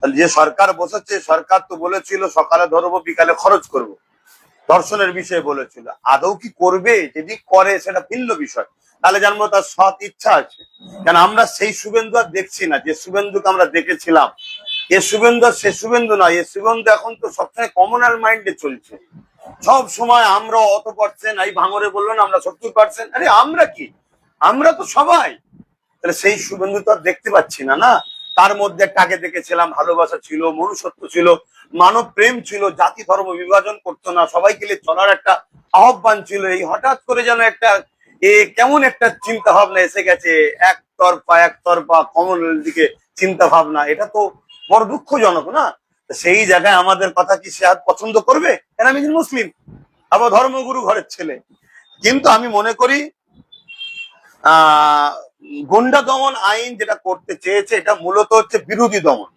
যে সরকার বসেছে, সরকার তো বলেছিল সকালে ধরবো বিকালে খরচ করব, ধর্ষণের বিষয়ে বলেছিল। আদৌ কি করবে? যদি করে সেটা ভিন্ন বিষয়, তাহলে জানবো তার সৎ ইচ্ছা আছে। কেন আমরা সেই শুভেন্দু আর দেখছি না যে শুভেন্দুকে আমরা দেখেছিলাম। এ শুভেন্দু আর সে শুভেন্দু নয়। এ শুভেন্দু এখন তো সবসময় কমনাল মাইন্ডে চলছে। সব সময় আমরা অত পার্সেন্ট, এই ভাঙরে বললো না আমরা 70%। আরে আমরা কি, আমরা তো সবাই। তাহলে সেই শুভেন্দু তো আর দেখতে পাচ্ছি না। না, তার মধ্যে একটাকে দেখেছিলাম ভালোবাসা ছিল, মনুষ্যত্ব ছিল, মানব প্রেম ছিল, জাতি ধর্ম বিভাজন করতো না, সবাইকে নিয়ে চলার একটা আহ্বান ছিল। এই হঠাৎ করে যেন একটা কেমন একটা চিন্তা ভাবনা এসে গেছে, একতরফা কমনের দিকে চিন্তা ভাবনা। এটা তো বড় দুঃখজনক না? সেই জায়গায় আমাদের কথা কি সে আর পছন্দ করবে? কেন আমি মুসলিম, আবার ধর্মগুরু ঘরের ছেলে। কিন্তু আমি মনে করি গুন্ডা দমন আইন যেটা করতে চেয়েছে এটা মূলত হচ্ছে বিরোধী দমন।